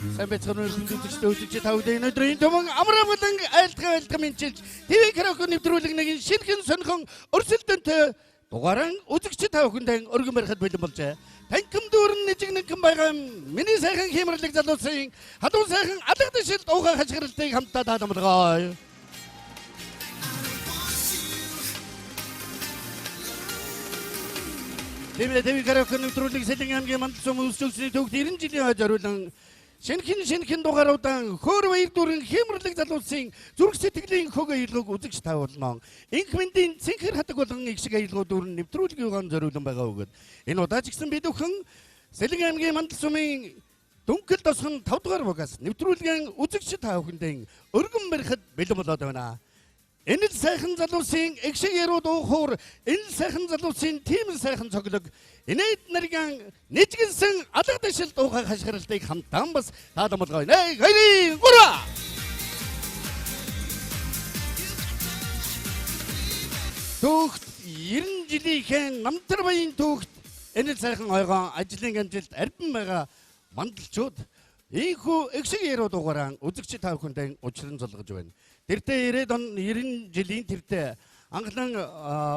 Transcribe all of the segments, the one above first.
Сайн байцгаана уу үзэгчдээ үзэгч та бүхэн өнөөдрийн төмөн амрагдан айлтгай мэдчилж ТV караоке нэвтрүүлэг нэг шинхэн сонхон өрсөлдөнтэй дугааран үзэгч та бүхэндээ өргөн барихад бэлэн болжээ. Танхим дүүрэн нэжигнэн байгаа миний сайхан хямралыг залуусын хадуун сайхан алга дэшилд уугаа хашгиралтыг хамтдаа таамаглаа. ТV караоке нэвтрүүлэг Сэлэн аймгийн Мандал сум үйлчлүүлсний төвд 90 жилийн хойд зориулан шинхэн дугааруудаа хөөр баяр дүүрэн хямралыг залуусын зүрх сэтгэлийн хөг аялгыг үзэгч та болно. Инх мэндийн цэнхэр хатаг болон их шиг аялгууд дүүрэн нэвтрүүлгийн зориулан байгаа өгöd. Энэ удаа ч гэсэн бид бүхэн Сэлэн аймгийн Мандал сумын Дүнкэл тосгон 5 дугаар багаас нэвтрүүлгийн үзэгч та бүхэндээ өргөн барихад бэлэн болоод байна. Энэ л сайхан залуусын их шиг ярууд уухуур, энэ л сайхан залуусын тийм сайхан цоглог, инээд нарийн нэжгэлсэн алга дэшилд уугаа хашгиралтыг хамтаан бас таамаглаа. Нэг хоёрын гура. Түүхт 90 жилийн намтар баян түүхт энэ л сайхан ойгон ажлын амжилт арбан байгаа мандалчууд ийхүү их шиг ярууд уугаараа үзэгч та бүхэндээ учран золгож байна. Тэртээ 90 жилийн тэртээ анхлан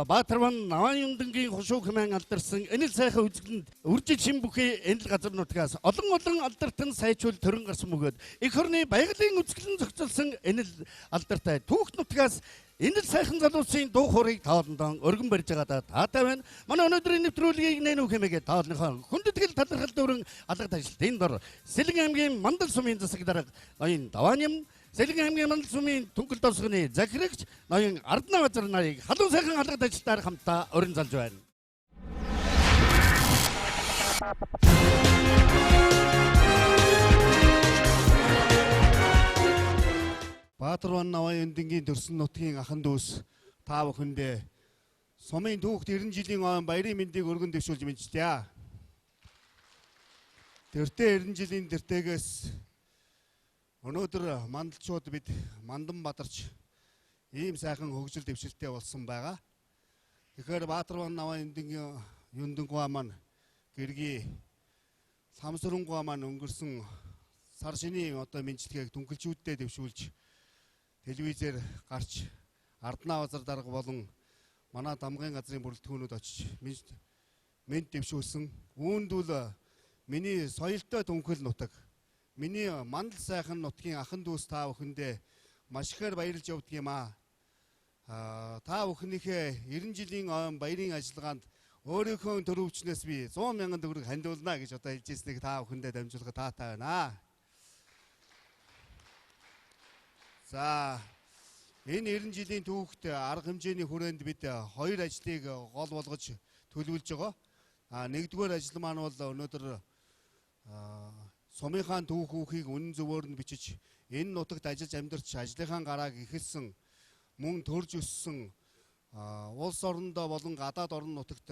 Баатарван Навааюндангийн хушуу хэмээн алдарсан энэ л сайхан үзэсгэлэнд үржил шин бүхий энэ л газар нутгаас олон алдартан сайжуул төрөн гарсан бөгөөд их орны баялагын үзэсгэлэн зохицуулсан энэ л алдартай түүх нутгаас энэ л сайхан залуусын дуу хоорыг тааландаа өргөн барьж байгаа таатай байна. Манай өнөөдрийн нэвтрүүлгийг нэнүү хэмээгээ таалныхаа хүндэтгэл талархал дүүрэн алга ташлтын дор Сэлэн аймгийн Мандал сумын засаг дарга ноён Давааням, Сэлэн аймгийн Мандал сумын Дүнкэл тосгоны захирагч ноён Ардна Базар нарыг халуун сайхан алга ташлтаар хамтдаа өрн залж байна. Баатарван Навааюндангийн төрсөн нутгийн ахан дүүс та бүхэндээ сумын түүхт 90 жилийн ойн баярын мэндийг өргөн дэвшүүлж мэдчилье. Тэртээ 90 жилийн тэртээс өнөөдөр мандалчууд бид мандан бадарч ийм сайхан хөгжил дэвшилттэй болсон байгаа. Тэгэхээр Баатарван Навааюндангийн юндангуа маань гэргий самсрангуа маань өнгөрсөн сар шинийн одоо мэндчилгээг дүнгэлжүүддээ дэвшүүлж телевизээр гарч Ардна Базар дарга болон манай дамгын газрын бүрэлдэхүүнүүд очиж мэд дэвшүүлсэн. Үүндүүл миний соёлтой Дүнкэл нутаг, миний Мандал сайхан нутгийн ахан дүүс та бүхэндээ маш ихээр баярлж явдаг юм аа. Та бүхнийхээ 90 жилийн ойн баярын ажиллагаанд өөрийнхөө төрөвчнөөс би 100 мянган төгрөг хандуулна гэж одоо хэлж ирснийг та бүхэндээ дамжуулах таатай байна. За энэ 90 жилийн түүхт арга хэмжээний хүрээнд бид хоёр ажлыг гол болгож төлөвлөж байгаа. Нэгдүгээр ажил маань бол өнөөдөр сумынхаа түүх үүхийг үнэн зөвөөр нь бичиж энэ нутагт ажиллаж амьдарч ажлынхаа гарааг ихэлсэн мөн төрж өссөн улс орондоо болон гадаад орон нутагт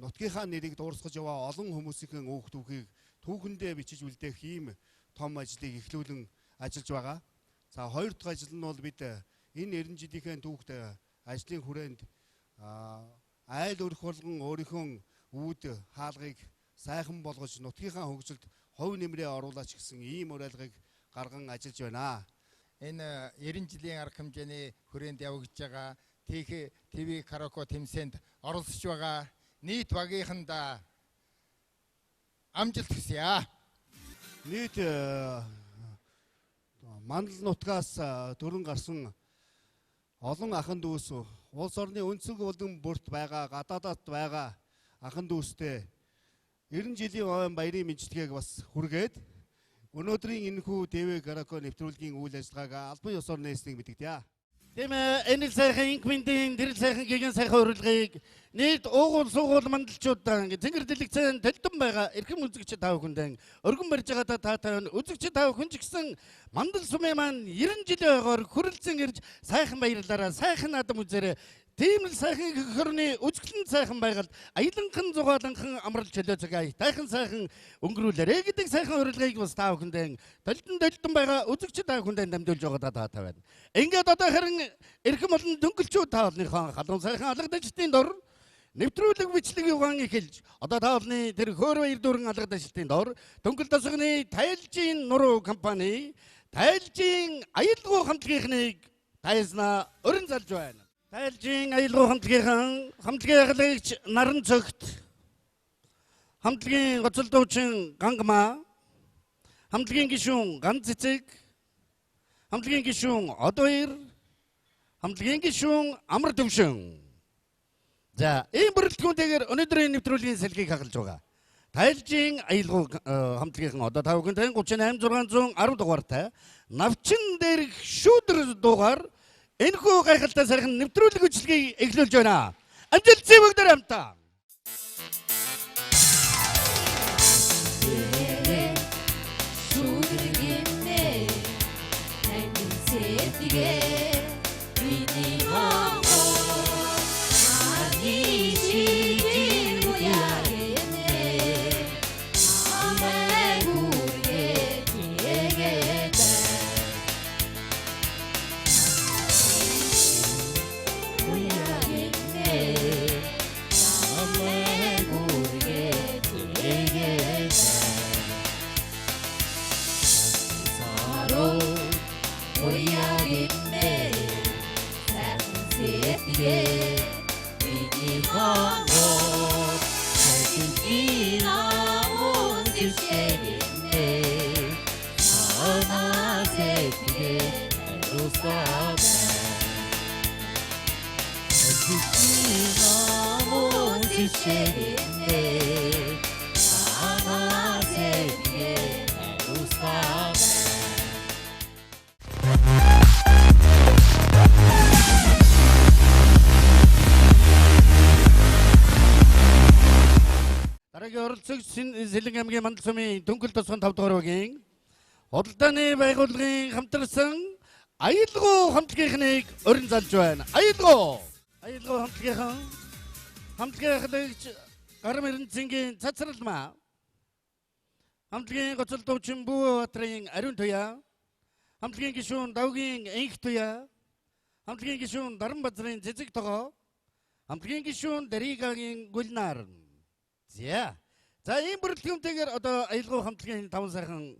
нутгийнхаа нэрийг дуурсгаж яваа олон хүмүүсийн үүх түүхийг түүхэндээ бичиж үлдээх ийм том ажлыг эхлүүлэн ажиллаж байгаа. За хоёр дахь ажил нь бол бид энэ 90 жилийн түүхт ажлын хүрээнд айл өрх болгон өөрийнхөө үүд хаалгыг сайхан болгож нутгийнхаа хөгжилд хувь нэмрээ оруулаач гэсэн ийм уриалгыг гарган ажиллаж байна. Энэ 90 жилийн арга хэмжээний хүрээнд явагдаж байгаа ТV караоке тэмцээнд оролцож байгаа нийт багийнханд амжилт хүсье. Нийт Мандал нутгаас төрөн гарсан олон ахан дүүс улс орны өнцөг болон бүрт байгаа гадаадд байгаа ахан дүүстэй 90 жилийн ойн баярын мэндчилгээг бас хүргээд өнөөдрийн энэхүү ТV караоке нэвтрүүлгийн үйл ажиллагааг албан ёсоор нээснийг мэдэгдэе. Тийм ээ, энэ сайхан инх мэндийн тэр сайхан гигэн сайхан урилгыг нийт уугуул суугуул мандалчуудаа зингэр дэлгэцэн талдан байгаа эрхэм үзэгч та бүхэндээ өргөн барьж байгаа таатай үзэгч та бүхэн ч гэсэн Мандал сумын маань 90 жилийн ойгоор хүрэлцэн ирж сайхан баярлаараа сайхан адам үзээрэй. Тийм л сайхан их орны үзэсгэлэн сайхан байгальд аяланхан зугааланхан амралт чөлөөцөг тайхан сайхан өнгөрүүлээрэй гэдэг сайхан урилгыг бас та бүхэндээ толтон байгаа үзэгч та бүхэндээ дамжуулж байгаа таатай байна. Ингээд одоо харин эрхэм олон дүнгэлчүүд та олныхон халуун сайхан алга дэжтийн дор нэвтрүүлэг бичлэгийн ухаан эхэлж одоо та олны тэр хөөр баяр дүүрэн алгад ажилтны доор Дөнгөл тосгоны тайлжийн нуруу компани тайлжийн аялгау хамтлагийнхныг тайлзнаа өрн залж байна. Тайлжийн аялгау хамтлагийн хамтлагийн ахлагч Наран цогт хамтлагийн гоцол дуучин Гангма хамтлагийн гишүүн Ган цэцэг хамтлагийн гишүүн Одоир хамтлагийн гишүүн Амар төвшин. За ийм бүрэлдэхүүнтэйгээр өнөөдрийн нэвтрүүлгийн салхийг хагалж байгаа. Тайлжийн аялгау хамтлагийн одоо тавгын 38610 дугаартай навчин дээрх шүүдэр дугаар энэхүү гайхалтай сайхан нэвтрүүлэг үйлчлэгийг эхлүүлж байна. Амжилттай бүгд хамтаа. Дараагийн оролцогч Сэлэн аймгийн Мандал сумын Дөнгөл тосгон 5 дугаар багийн худалдааны байгууллагын хамтарсан аялгау хамтлагийнхныг өрн залж байна. Аялгау хамтлагийн хамтлагийн ахлагч Гарам Эрдэнцгийн Цацралмаа хамтлагийн гоцол дуучин Бүү Батрын Ариун туяа хамтлагийн гишүүн Давгийн Энх туяа хамтлагийн гишүүн Даран Базрын Цэцэг тогоо хамтлагийн гишүүн Даригагийн Гүлнар. За ийм бүрэлдэхүүнтэйгээр одоо аялгау хамтлагийн 5 сайхан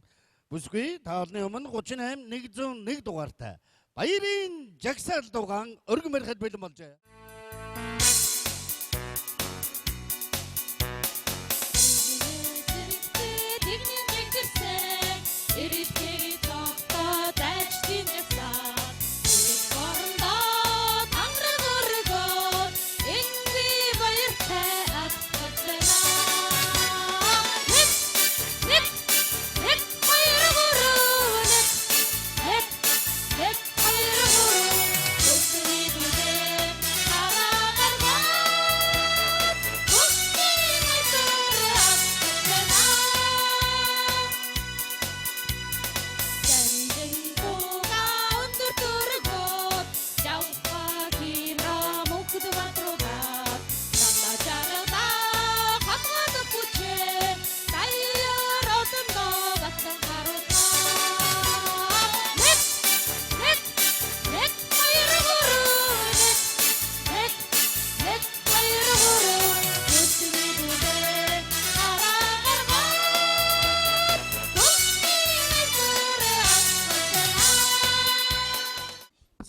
бүсгүй та олны өмнө 38101 дугаартай баярын жагсаал дугаан өргөн барихад бэлэн болжээ.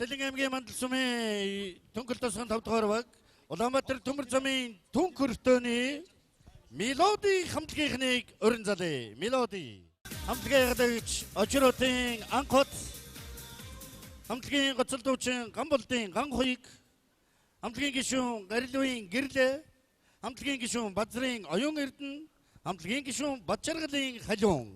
Сэлэн аймгийн Мандал сумын Дөнгөл тосгон 5 дугаар баг Улаанбаатар төмөр замын түн хөртөөний мелоди хамтлагийнхныг өрн залъя. Мелоди хамтлагийн ахлагч Очротын Анхот хамтлагийн гоцол дуучин Гамболдын Ганхуйг хамтлагийн гишүүн Гарилвын Гэрлэ хамтлагийн гишүүн Базрын Оюун Эрдэнэ хамтлагийн гишүүн Бадчаргалын Халиун.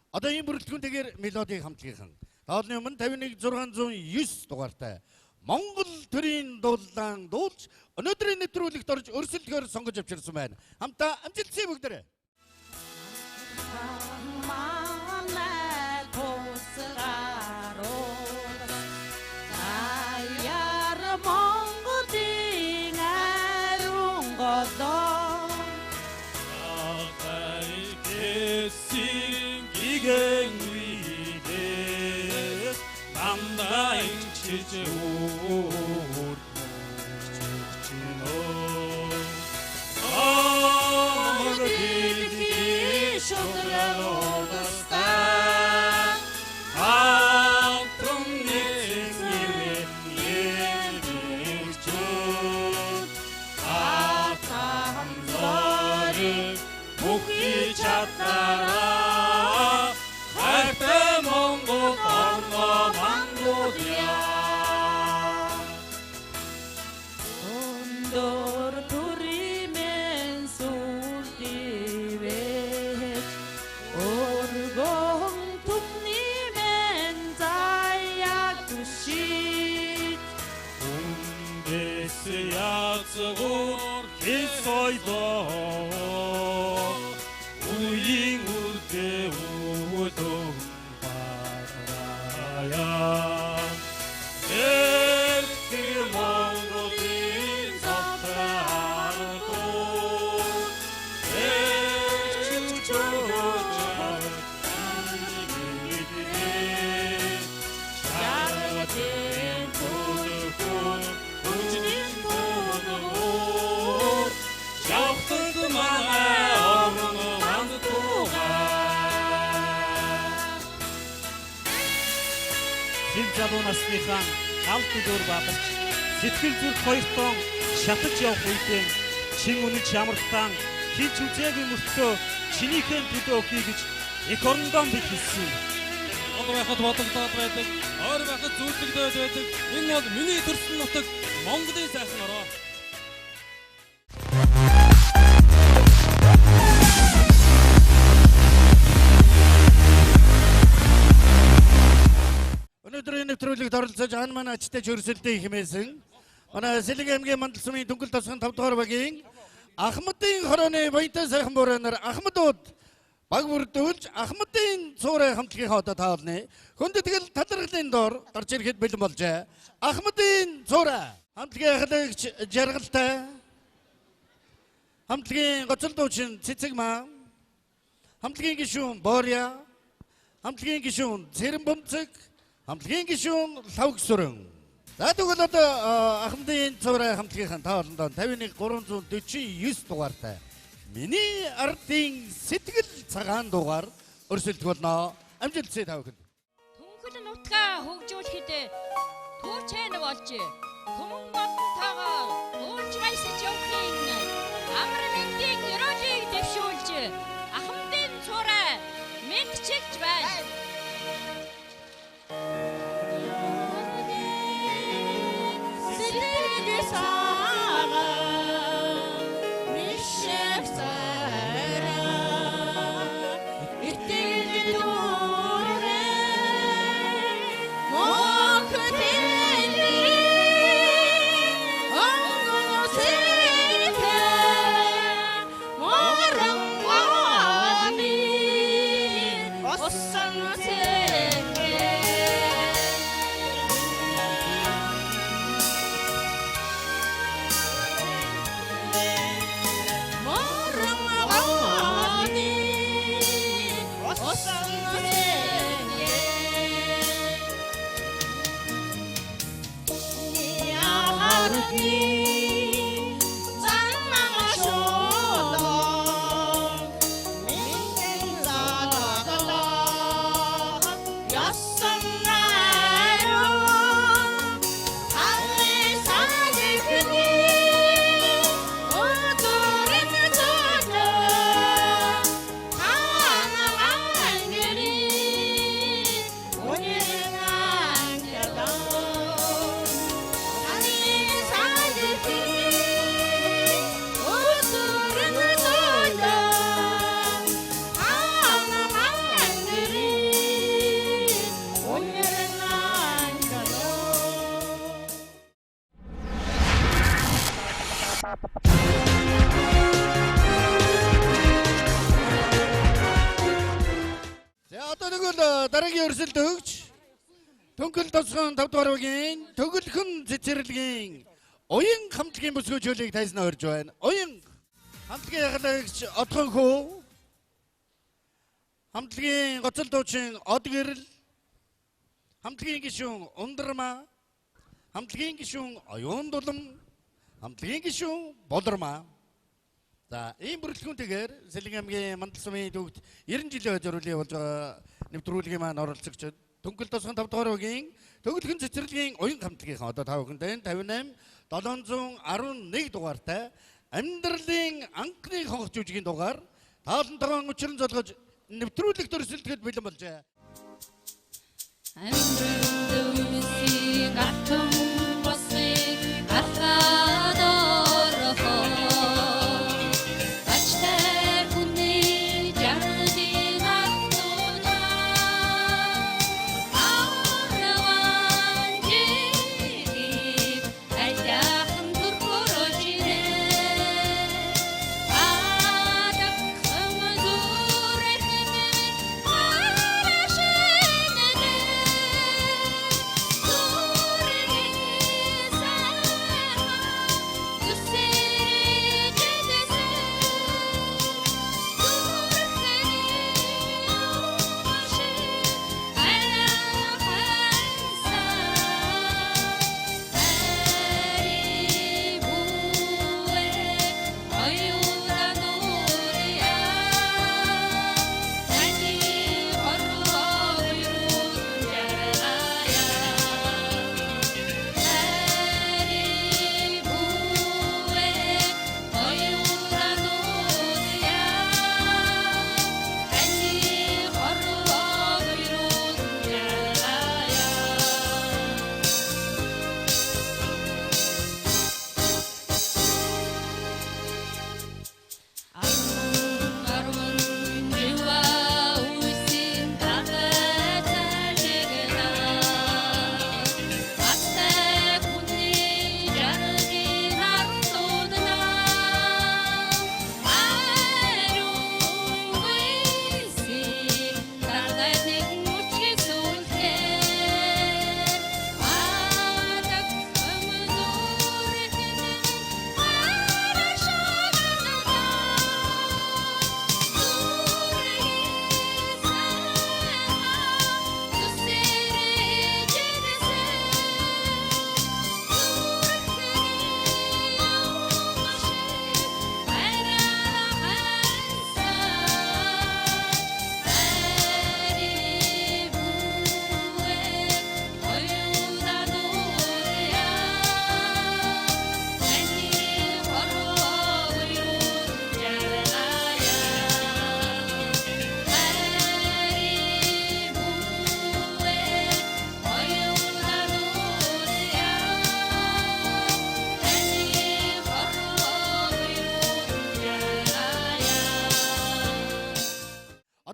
Одоо ийм бүрэлдэхүүнтэйгээр мелоди хамтлагийнхан таолны өмнө 51609 дугаартай Монгол төрийн дуулаан дуулж өнөөдрийн нэвтрүүлэгт орж өрсөлдөхөөр сонгож авчирсан байна. Хамтаа амжилттай бүгдээрээ. Тэв залуу насныхаа галт дөр бадарч сэтгэл зүрх хоёртон шатаж явах үедээ чин үнэж ямартаан хийж үзээгүй мөртөө чинийхэн төлөө өгье гэж их орондоо би хэлсэн. Ол байхад бодогдоод байдаг, ойр байхад зүйлдэгдээд байдаг. Энэ бол миний төрсөн нутаг Монголын сайхан ороо. Өнөөдрийн нэвтрүүлэгт оролцож ан манай ачтай хөрсөлтэй хэмээсэн манай Сэлэг аймгийн Мандал сумын Дөнгөл тосгон 5 дугаар багийн Ахмадын хорооны баянтай сайхан буурайнаар Ахмадууд баг бүрдүүлж Ахмадын цуурай хамтлагийнхаа одоо таалны хүндэтгэл талархлын доор гарч ирэхэд бэлэн болжээ. Ахмадын цуурай хамтлагийн ахлагч жаргалтай хамтлагийн гоцол дуучин Цэцэг маан хамтлагийн гишүүн Боря хамтлагийн гишүүн Цэрэн бомцэг хамтлагийн гишүүн Лавгсүрэн. За тэгвэл одоо Ахмадын цуурай хамтлагийнхаа тааланд 51,349 дугаартай миний ардын сэтгэл цагаан дугаар өрсөлдөх болно. Амжилтсэй та бүхэнд. Түнхэл нутгаа хөгжүүлэхэд түүчэн болж түмэн болтойгоо уулж гайсаж явахын амар мэндийн өрөөлийг дэвшүүлж Ахмадын цуурай мэдчилж байна. дараагийн өрсөлд өгч Дөнгөл тосгон 5 дугаар багийн Төгөлхөн цэцэрлэгийн уян хамтлагийн бүсгүйчүүлийг тайзнаа орж байна. Уян хамтлагийн ягалагч Одхон хүү хамтлагийн гоцол дуучин Од гэрэл хамтлагийн гишүүн Ундрма хамтлагийн гишүүн Оюун дулам хамтлагийн гишүүн Болормаа. За ийм бүрэлдэхүүнтэйгээр Сэлэг аймгийн Мандал сумын төвд 90 жилийн зориулын болж байгаа нэвтрүүлгийн маань оролцогчид Дөнгөл тосгон 5 дугаар багийн Төгөлхөн цэцэрлэгийн уян хамтлагийнхаа одоо 5 58 711 дугаартай амьдралын анхны хонх жүжигийн дугаар таалантайгаан учран золгож нэвтрүүлэгт өрсөлдөд бэлэн болжээ.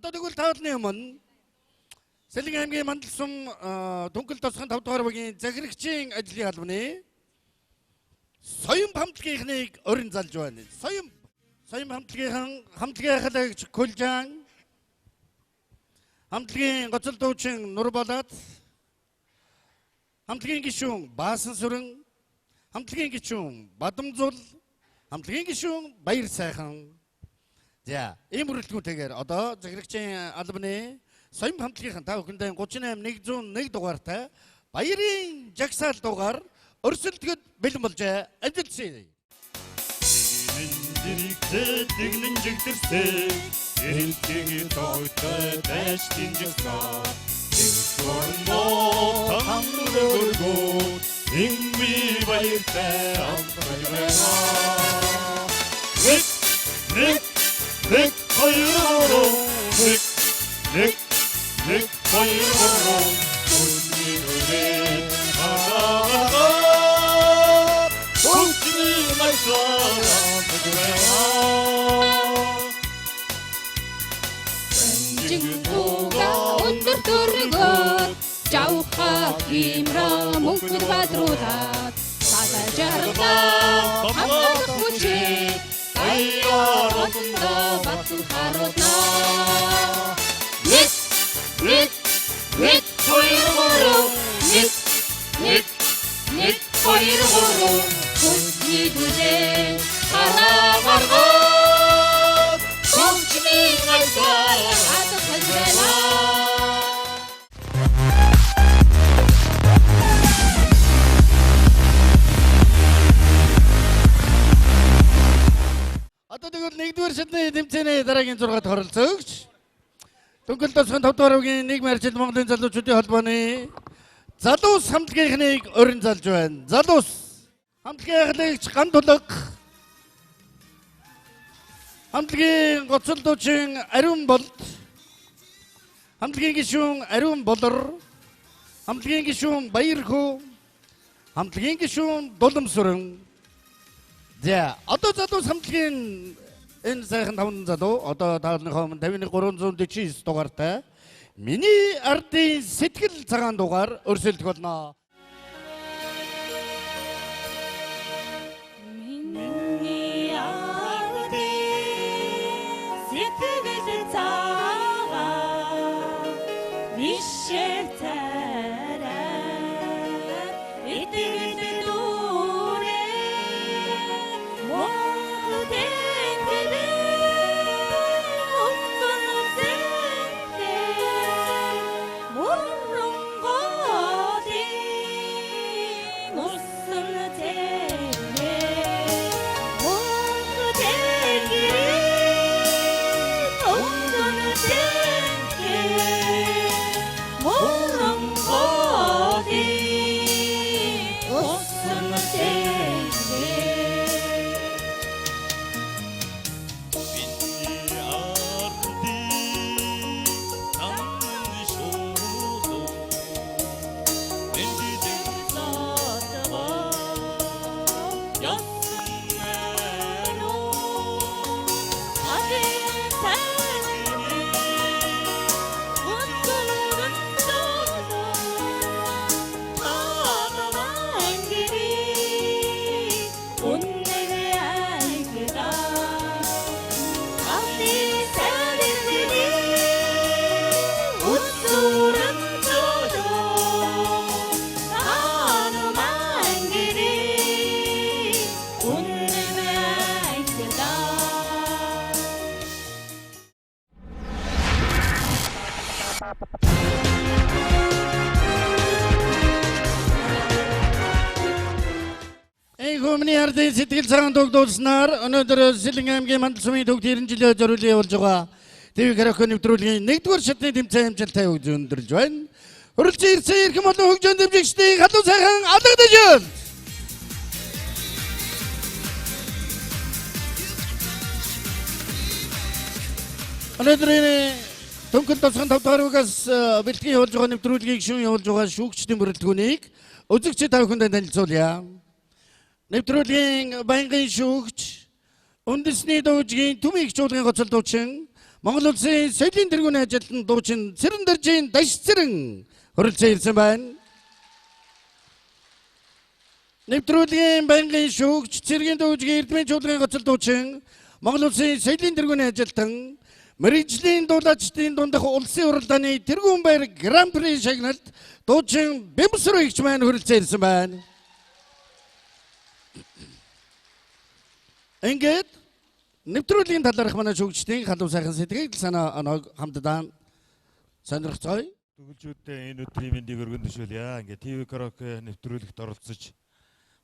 Одоо тэгвэл та бүхний өмнө Сэлэнг аймгийн Мандалсум Дүнхэл тосгон 5 дугаар багийн захирагчийн ажлын албаны соём хамтлагийнхныг урин залж байна. Соём хамтлагийн халагч Кулжан, хамтлагийн гоцол дуучин Нурболот, хамтлагийн гишүүн Баасан сүрэн, хамтлагийн гишүүн Бадамзул, хамтлагийн гишүүн Баяр сайхан. За, ийм бүрэлдэхүүнтэйгээр одоо захирагчийн албаны соём хамтлагийн та бүхэндээ 38 101 дугаартай Баярын жагсаал дугаар өрсөлдөхөд бэлэн болжээ. Амжилтсий. Тэгнэн жигдэрсээ эрэлтгийн тойтой байж тинжсэн Тэгсорноо хамрагөргөө Инби баяртай амтаграа Нэг хоёроо Нэг хоёроо Үннийрээ хараа Үннийрээ майсаа Жинхуга өндөр төргөд жавха химра мөнхөд бадруудад садаа жаргал хамгаалах хүчээ аяар одондоо батсан харууднаа Нэг хоёроо Нэг хоёроо Хүнний дүлээ хараа гаргаад Хүнчний гайсаар хатах хэлбэлээ Одоо тэгвэл 1-р шатны тэмцээний дараагийн 6-т оролцогч Дүнхэл тосгон 5 дугаар багийн нийгмийн арчил Монголын залуучуудын холбооны Залуус хамтлагийнхныг урин залж байна. Залуус хамтлагийн халагч Гантулга, хамтлагийн гоцол дуучин Ариун Болд, хамтлагийн гишүүн Ариун Болор, хамтлагийн гишүүн Баярхүү, хамтлагийн гишүүн Дуламсүрэн. За, одоо залуус хамтлагийн энэ сайхан 5 залуу одоо таалныхоо 51349 дугаартай миний ардын сэтгэл цагаан дугаар өрсөлдөх болно. Миний ардын сэтгэл цагаан вишэр царай итгэл дүүрээ Миний ардын сэтгэл цагаан дугдуулснаар өнөөдөр Сэлэнг аймгийн Мандалсумын төвд 90 жилийн зориулсан явуулж байгаа ТV Караоке нэвтрүүлгийн 1-р шатны тэмцээн амжилттай өндөрлж байна. Хөрөлцөн ирсэн эрхэм олон хөгжөөн дэмжигчдийн халуун сайхан алгадаж байна. Өнөөдрийн Дүнхэл тосгон 5 дугаар багаас бэлтгэн явуулж байгаа нэвтрүүлгийг шүүн явуулж байгаа шүүгчдийн бүрэлдэхүүнийг үзэгчид та бүхэнд танилцуулъя. Нэвтрүүлгийн баянгын шүүгч, үндэсний дуучин Түмийн чуулгын гоцол дуучин Монгол Улсын соёлын тэргүүний ажилтан дуучин Цэрэн Доржийн Даш Цэрэн хүрэлцэн ирсэн байна. Нэвтрүүлгийн байнгын шүүгч Цэргийн дүүжгийн Эрдмийн чуулган гоцол дуучин Монгол Улсын соёлын тэргүүний ажилтан мэргэжлийн дуулаачдын дундах улсын уралдааны тэргүүн байр Гран При шагналд дуучин Бямсруу игч маань хүрэлцэн ирсэн байна. Ингээд нэвтрүүлгийн талаарх манай шүүгчдийн халуун сайхан сэтгэл санаа оноог хамтдаа сонирхцгаая. Түгэлжүүдтэй энэ өдрийн мэндийг өргөн төшөөлье. Ингээ ТV караоке нэвтрүүлэгт оролцож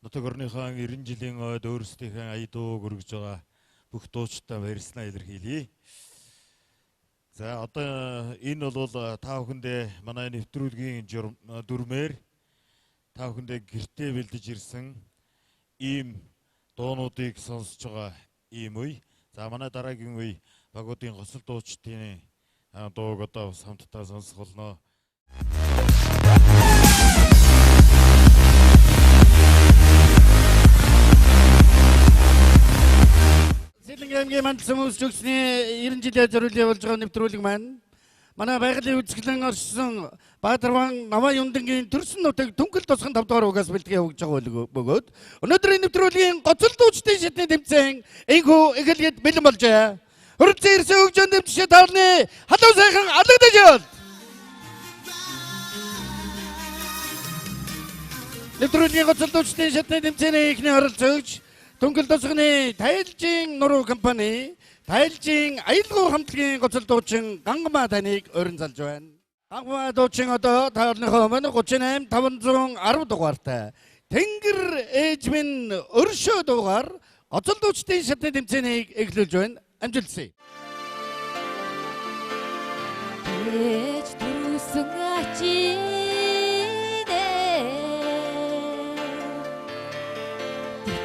нутаг орныхоо 90 жилийн ойд өөрсдийнхээ ая дууг өргөж байгаа бүх дуучтай баярснаа илэрхийлье. За одоо энэ бол та бүхэндээ манай нэвтрүүлгийн дүрмээр та бүхэндээ гэртээ бэлдэж ирсэн ийм дуунуудыг сонсож байгаа ийм үе. За манай дараагийн үе багуудын госол дуучдын дууг одоо хамтдаа сонсох болно. Сэлэнгэ аймгийн мандалсан хүмүүс жүгсний 90 жилээр зориулж явуулж байгаа нэвтрүүлэг маань манай байгалийн үзэсгэлэн оршсон Баатарван Намаа Юндангийн төрсөн нутаг Түнхэл тосгон 5 дугаар угаас бэлтгээ өгж байгаа бөгөөд өнөөдрийн нэвтрүүлгийн гоцол дуучдын шатны тэмцээн энхүү эхлээд бэлэн болжээ. Хүрэлцэн ирсэн хөгжөөнд тэмцэж таалны халуун сайхан алгадаж явал. Нэвтрүүлгийн гоцол дуучдын шатны тэмцээний эхний оролцогч Түнхэл тосгоны Тайлжийн нуруу компани Тайлжийн аялал хамтлагийн гоцол дуучин Гангамаа таныг өрн залж байна. Гангамаа дуучин одоо таалныхоо өмнө 38 510 дугаартай. Тэнгэр ээж минь өршөө дуугаар гоцол дуучдын шатны тэмцээнийг эхлүүлж байна. Амжилтсэ. Ээж төрсөн ачинэ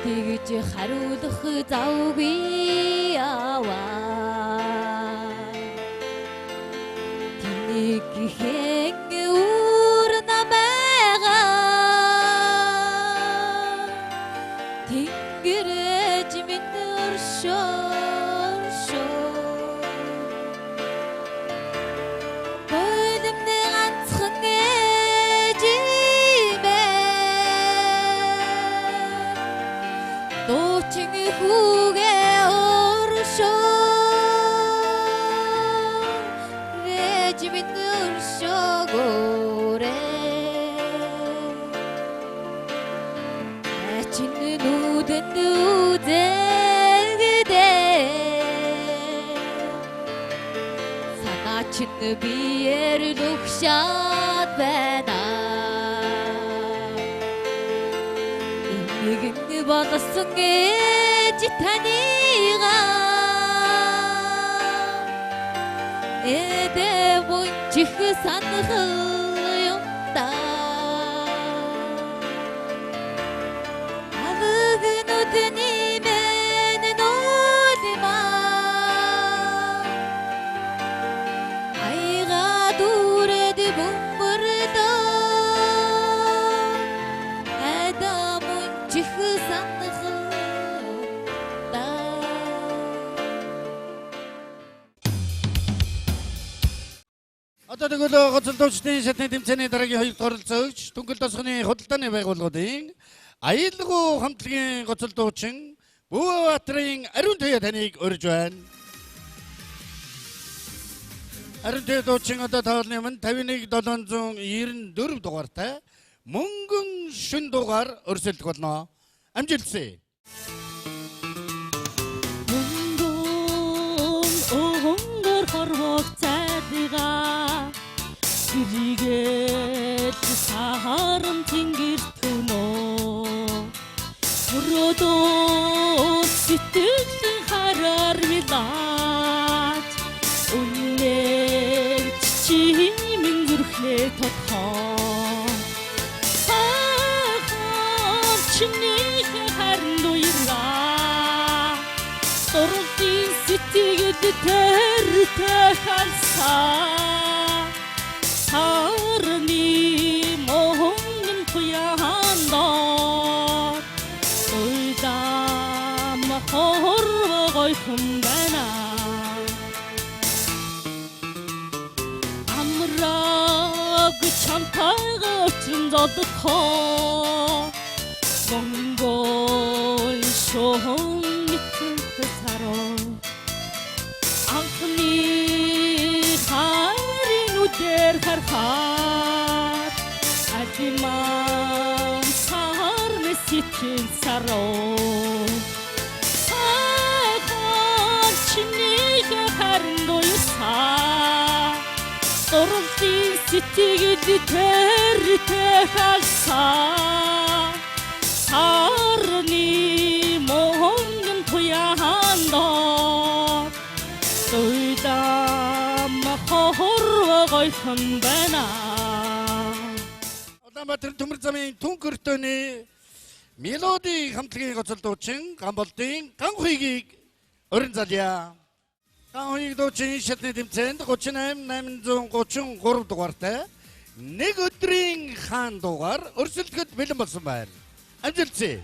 тэгж хариулах завгүй аваа тийг хэн үр намайга тэнгэрэж минь өршөө биер духшаад байна. Нэгэн болсон ээж таныгаа эдэ бүнчих санах юм да. Авгнуудны мэн нөлма Одоо тэгвэл гоцол дуучдын шатны тэмцээний дараагийн хоёр оролцогч Түнхэл тосгоны худалдааны байгууллагуудын аялал хамтлагийн гоцол дуучин Бөөбаатрын Ариун Туяа таныг өрж байна. Ариун Туяа дуучин одоо таалны өмнө 51 794 дугаартай мөнгөн шүн дугаар өрсөлдөх болно. Амжилтсэ. Мөнгөн хорвог цайдгаа гэрийгээд сахарам тэнгэр төнөө өрөөдөө сэтгэлийн хараар билаач үнэн чимэн зүрхлээ тодхоо хахам чиний харин дуйраа Оролтын сэтгэл тэртэй халсаа сарны мохон туяандаа уйдам хорвогой хүн байна хамтайгаа өчрөн зодохоо Монгол шохон мэдэх сароо Анхны харин үдээр харахаар Адиман сарны сэтгэл сароо Сайхан чинийг харин дуйсаа Дурлын сэтгэл тэртэй халсаа Сарны монгон туяандоо Дуйдам хорвоо гойхон байна Улаанбаатарын төмөр замын түнхөртөний мелоди хамтлагийн гоцол дуучин Гамболдын Ганхуйгийг өрн залъя. Ганхуйг дуучин шатны тэмцээнд 38,833 дугаартай нэг өдрийн хаан дугаар өрсөлдөхөд бэлэн болсон байна. Амжилтсэ.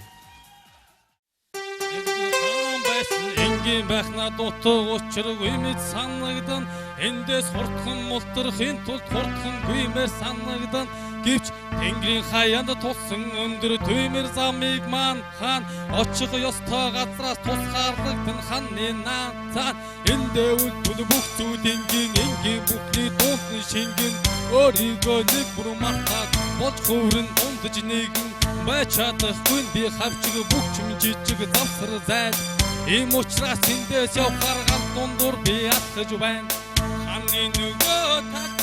Энгийн байхна дутуу учиргүй мэд санагдан эндээс хурдхан мултрахын тулд хурдхан гүймээр санагдан гэвч Тэнгэрийн хаяанд тулсан өндөр түймэр замыг маань хаан очих ёстой газраас тусгаарлагдсан ханы наан цаан эндээ үлдвэл бүх зүйл энгийн бүхний дуусны шингэн өөрийгөө нэг бүр мартаад болж хөврөн ундаж нэгэн байж чадахгүй би хавчиг бүх чим жижиг завсар зайн Ийм учраас эндээс явхаар ганц дундуур би атгаж байна Ханы нөгөө талд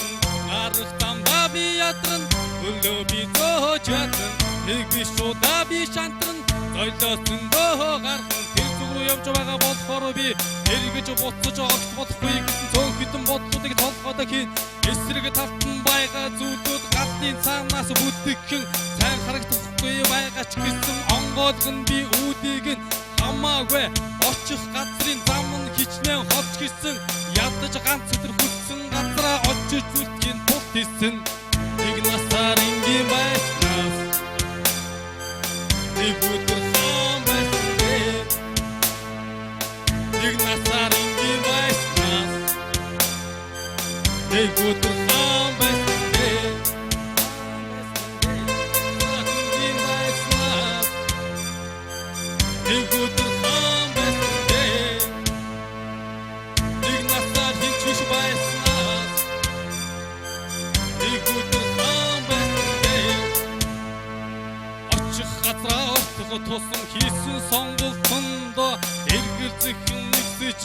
гарах тамда би ядран Хөлөө би зөөж ядран Нэг би шуудаа би шантран Зойлоос зөндөө гархан Тэр зүг рүү явж байгаа болохоор би эргэж буцаж огт бодохгүй гэсэн цөөн хитэн бодлуудыг толгойдоо хийн Эсрэг талтан байгаа зүйлүүд гадны цаанаас бүтгэн Сайн харагдахгүй байгаа ч гэсэн онгойлгон би үүдийг нь хамаагүй очих газрын зам нь хичнээн холж гисэн ядаж ганц өдөр хүссэн газраа очиж зүтгэн тулт хийсэн нэг насаар ингийн байснаас нэг өдөр хаан байсан нэг насаар ингийн байснаас нэг өдөр хаан байсан Нэг өдөр хаан байсан Нэг насаар хинч биш байснаас Нэг өдөр хаан байсан Очих газраа ортох тусам хийсэн сонголтондоо эргэлзэхэн нэгсэж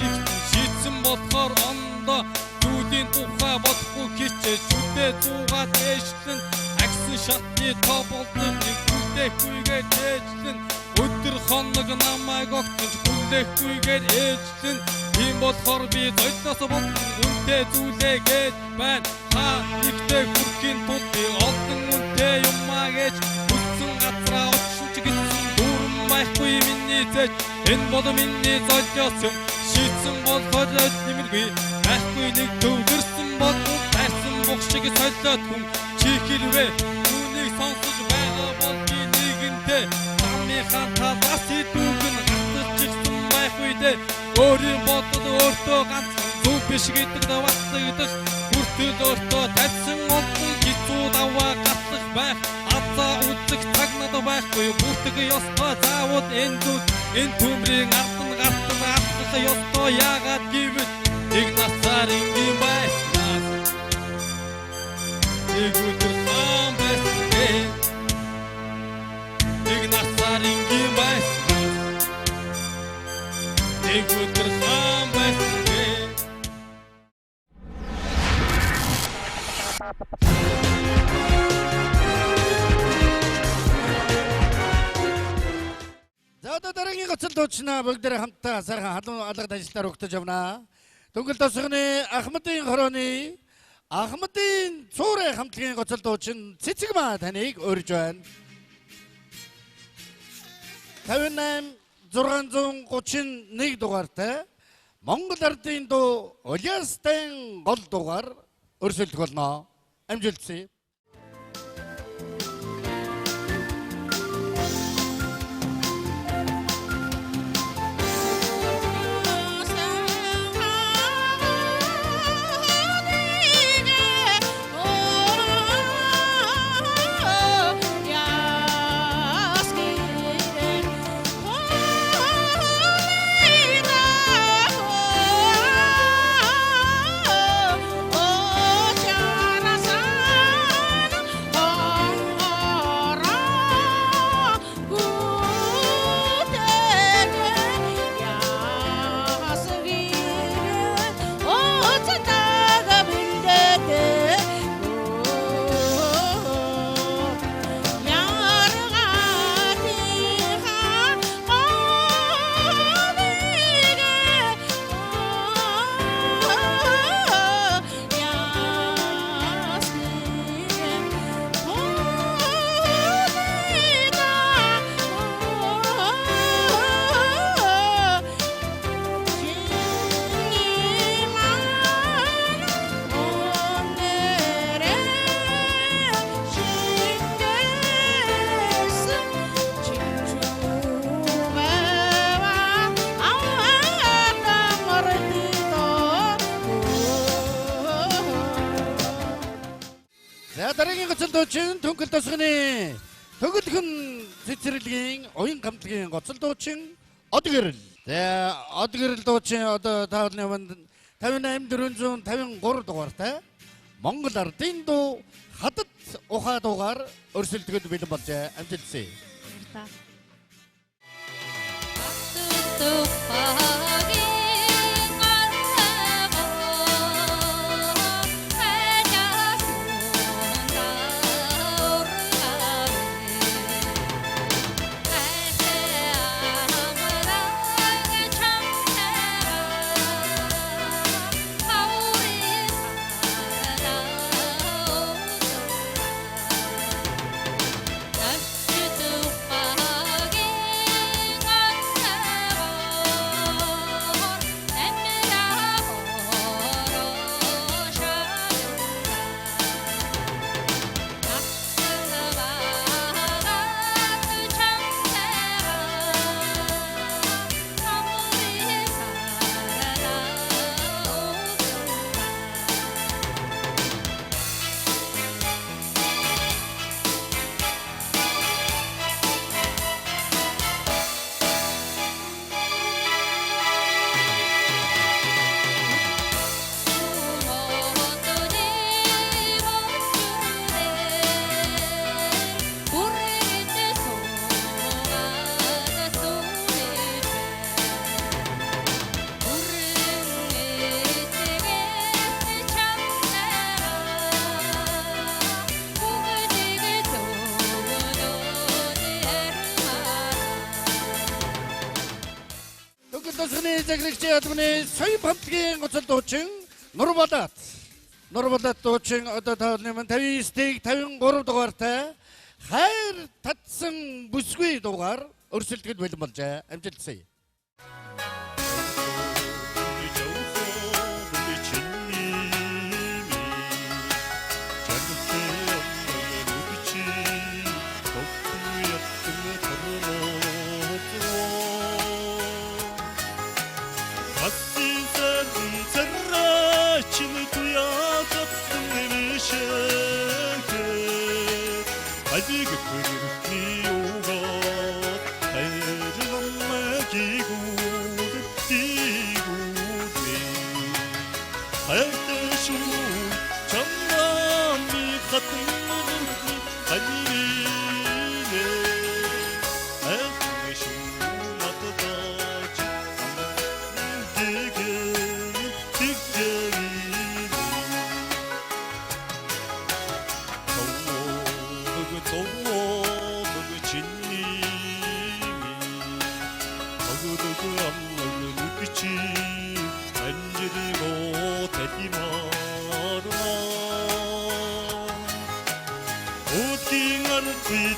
шийдсэн болохоор ондоо Зүйлийн тухай бодохгүй хичээж шүдээ зуугаад ээжлэн Агсан шатны тоо болдог нэг хүлээхгүйгээр ээжлэн Өдөр хоног намайг огтж хүлээхгүйгээр ээжлэн Тийм болохоор би зойлоос бодсон үнтэй зүйлээ гэж байна Хаа ихтэй хүрхийн тулд би олон үнтэй юмаа гэж Хүссэн газраа очих ч гэсэн дүүрэн байхгүй миний зэж Энэ бол миний зойлоос юм Шийдсэн болохоор нэмэргүй Байхгүй нэг төвлөрсөн бол тайсан бух шиг сойлоод хүн Чи хэрвээ түүнийг сонсож байгаа бол би нэгэнтэй Замынхаа талаас идүүгэн гатаж чигсэн байхгүй дээ Өөрийн бодод өөртөө ганцхан зүг биш гэдэг даваацагдах Хүртэл өөртөө тавьсан олон хизүү даваа гатлах байх Азаа үзэх цаг надад байхгүй Бүртэг ёстой заавал энэ зүйл Энэ төмрийн ардын гартан атгах ёстой яагаад гэвэл Нэг насаар ингийн байснаас Нэг өдөр хаан байсан Нэг насаар ингийн байснаас Нэг өдөр хаан байсан За одоо дараагийн гоцол дуучнаа бүгдээрээ хамтдаа сайхан халуун алгад ажилтаар өгтөж явна. Дөнгөл тосгоны Ахмадын хорооны Ахмадын цуурай хамтлагийн гоцол дуучин Цэцэгмаа таныг өрж байна. 58,631 дугаартай Монгол ардын дуу Улиастайн гол дугаар өрсөлдөх болно. Амжилтсэ. За дараагийн гоцолдуучин Төнгөл тосгоны төгөлхөн цэцэрлэгийн уян гамтлагийн гоцолдуучин Одгэрэл. За Одгэрэл дуучин одоо та бүхний манд 58453 дугаартай Монгол ардын дуу хадад ухаа дуугаар өрсөлдөхөд бэлэн болжээ. Амжилтсэ. Тосгоны заграгч ядмны соён хамтлагийн гоцолдуучин Нурболот. Нурболот дуучин одоо та бүхний манд 59-ийг 53 дугаартай хайр татсан бүсгүй дугаар өрсөлдөхөд бэлэн болжээ. Амжилтсэ.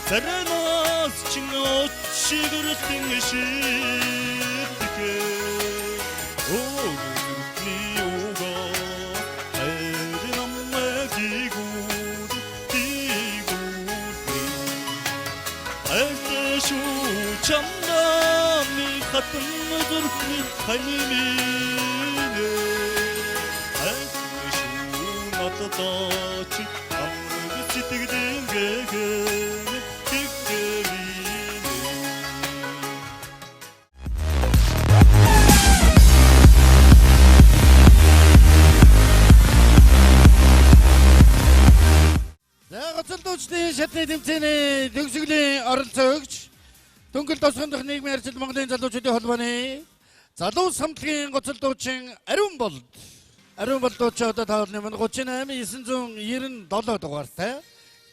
Ternos çingo çigirtin eşitke o niyoga ayrinamma gigud ayte şu çamda mi khatın durkni hanimine ayte şu natataçı amgı sitigdin gege шатны тэмцээний төгсгөлийн оролцогч Дөнгөл тосгондох нийгмийн арчил Монголын залуучуудын холбооны залуу самтлагийн гоцолдуучин Ариун болд. Ариун болд дуучин одоо та бүхний манд 38997 дугаартай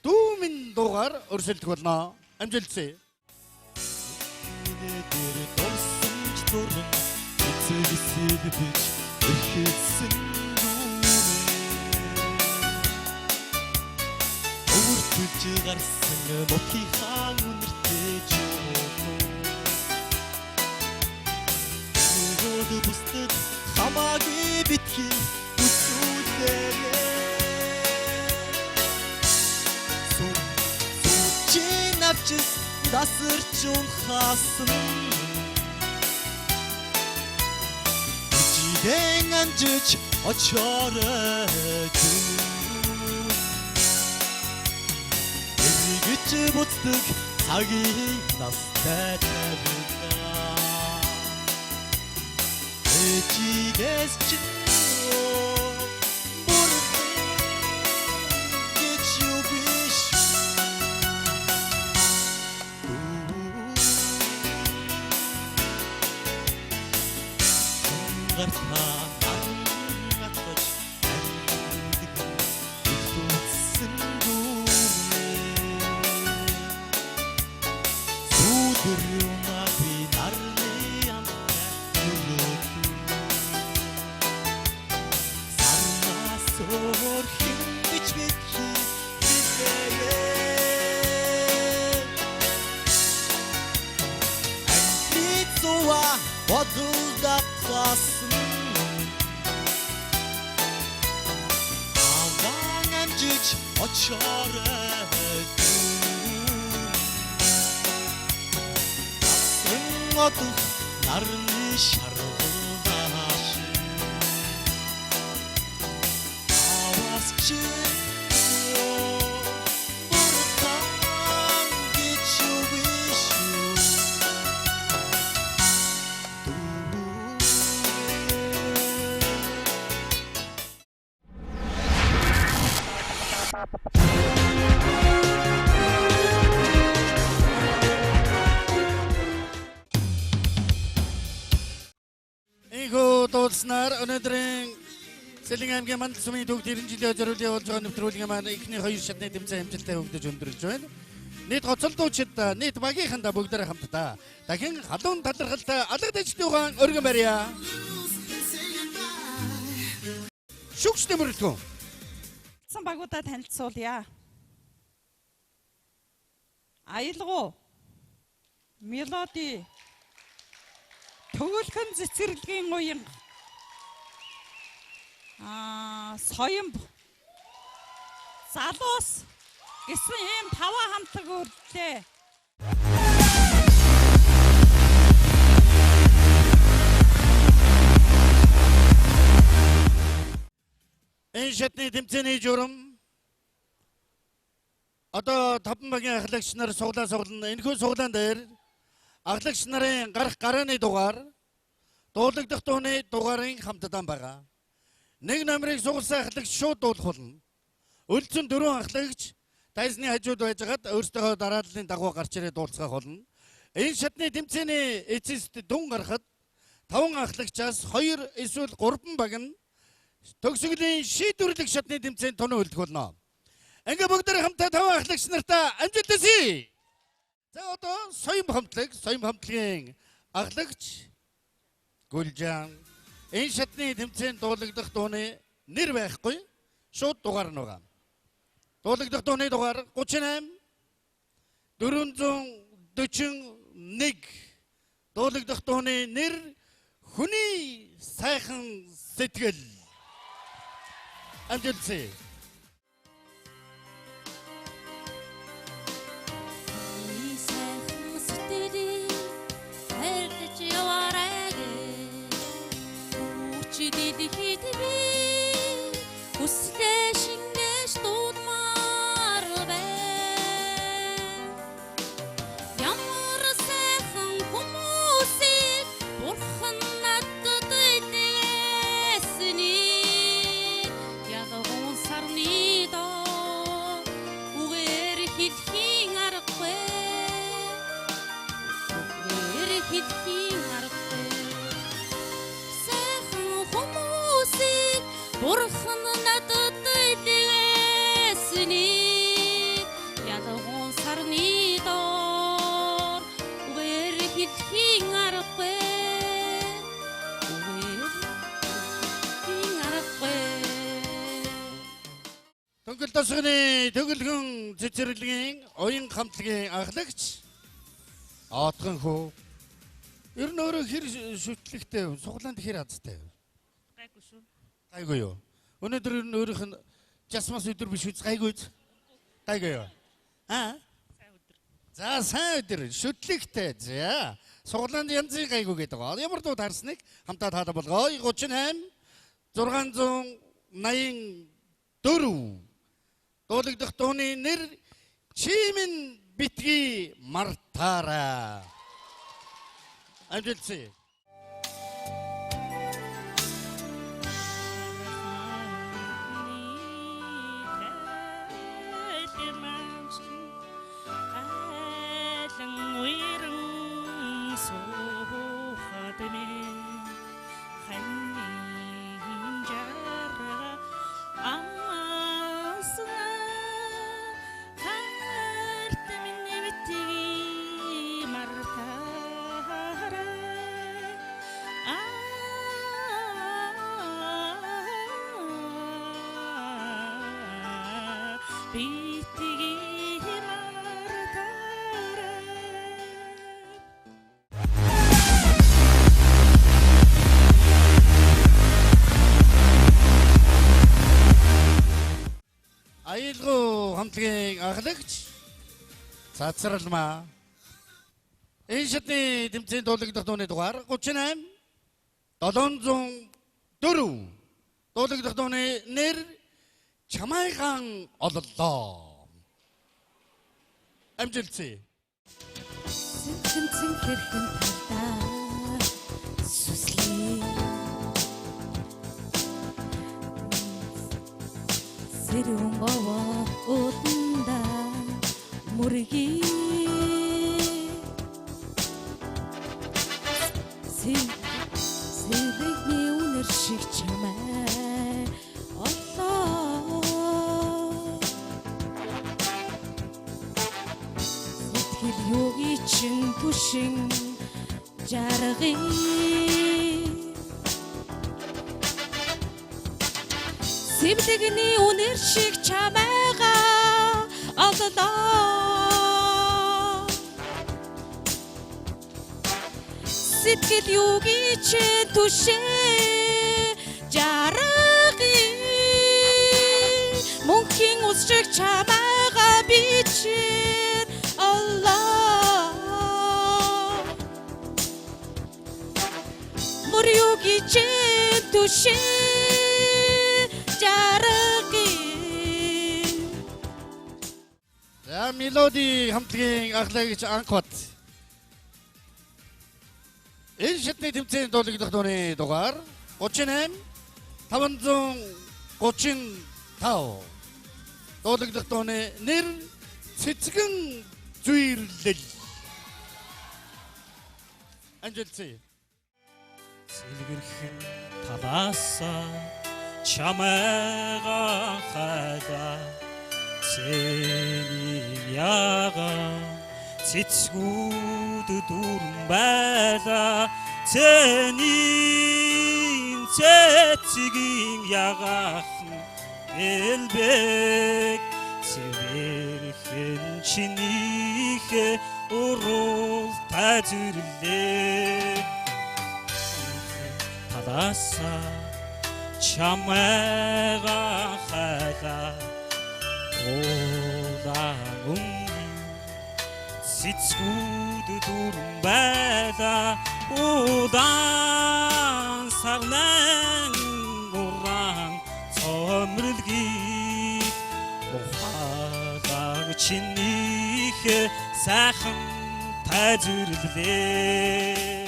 дүүмэн дуугаар өрсөлдөх болно. Амжилтсэ. гарсан мохи хаан үнэртэй жоо нөгөө бүстэд хамаагүй битгий үсүүдээ сүүчийн авчис дасарчун хаасан жидэн анжиж очоорой буцдаг цагийн настай тавилаа ээжигээс чинь бодолдох классан аван амжиж очорой асан одох нарны шаргалдаш авас чи Дуулснаар өнөөдрийн Сэлэнг аймгийн Мандал сумын төвд 90 жилийн зориулын болж байгаа нэвтрүүлгийн маань эхний 2 шатны тэмцээн амжилттай хөгжиж өндөрлж байна. Нийт гоцолдуучид нийт багийнхандаа бүгдээр хамтдаа дахин халуун талархалтай алга дэжтүүгэн өргөн барья. Шүгч тэмэрлэгөө. Сан багуудаа танилцуулъя. Аялгау, мелоди, төгөлхөн цэцэрлэгийн уян, соёмб, залуус гэсэн ийм 5 хамтлаг үлдлээ. Энэ шатны тэмцээний журам одоо 5 багийн ахлагч нар суглана. Энэхүү суглаан дээр ахлагч нарын гарах гарааны дугаар дуулагдах дууны дугаарын хамтдаа байгаа. Нэг номерыг сугалсан ахлагч шууд дуулах болно. Үлдсэн 4 ахлагч тайзны хажууд байжгаад өөрсдөө дарааллын дагуу гарч ирээд дуулцгаах болно. Энэ шатны тэмцээний эцэст дүн гарахад 5 ахлагчаас 2 эсвэл 3 баг нь төгсгөлийн шийдвэрлэх шатны тэмцээнд тоноо үлдэх болно. Ингээ бүгдээр хамтаа 5 ахлагч нартаа амжилт хүсье. За одоо соём хамтлагийн ахлагч Гүлжан энэ шатны тэмцээнд дуулагдах дууны нэр байхгүй шууд дугаар нь байгаа. Дуулагдах дууны дугаар 38 441 дуулагдах дууны нэр хүний сайхан сэтгэл. Амжилт хүсье. Хүслээ шингээж дуудмаар байна. Ямар сайхан хүмүүсийг бурхан надад илгээсний ядагуун сарны доо үгээр хэлхийн аргагүй. Үгээр хэлхийн аргагүй. Сайхан хүмүүсийг бурхан надад илгээсний ядагуун сарны доор үгээр хэлхийн аргагүй. Үгээр хэлхийн аргагүй. Төнгөл тосгоны төгөлгөн цэцэрлэгийн оюун хамтлагийн ахлагч Отгон хөө. Ер нь өөрөө хэр шүтлэгтэй суглаанд хэр азтай. Гайгүй шүү. Гайгүй юу? Өнөөдөр ер нь өөрийнх нь жасмас өдөр биш үз гайгүй. Гайгүй юу? Аа? Сайн өдөр. За сайн өдөр шүтлэгтэй. За суглаанд янзын гайгүй гэдэг байгаа. Ямар дуу таарсныг хамтаа таалаг болгоё. 38 684 дуулагдах дууны нэр Чимэн битгий мартаарай. Амжилтсэ. Аюулгүй хамтлагийн анхлагч цацралмаа. Энэ шатны тэмцээний дуулагдах дууны дугаар 38 704. Дуулагдах дууны нэр Чамайгаан ололлоо. Амжилтсэ. Цэнцэн хэрхэн талдаа сүслээ. Сэрүүн баваа утанда мөргий. Сэрэгний үнэр шиг чамай оллоо. Сэтгэл юугийн чин түшин жаргий. Сэвлэгний үнэр шиг чамайгаа оллоо. Сэтгэл юугийн чин түшин жаргий. Мөнхийн ус шиг чамайгаа бичин оллоо. Мөр юугийн чин түшин За мелоди хамтлагийн анхлагч анхбат. Энэ шатны тэмцээний дуулагдах дууны дугаар 38 535. Дуулагдах дууны нэр Цэцгэн зүйрлэл. Амжилтсэ. Сэлгэрхэн талаасаа чамайгаа хайда цэний яга цэцгүүд дүрэн байла цэний цэцгийн ягахан элбэг цэвэрхэн чинийхэ урул тажирлээ талаасаа чамайгаа хайла удаан цэцгүүд дүрэн байла удаан сарнан уран цомрлгийг ухаалаг чинийхэ сайхан тажирлээ.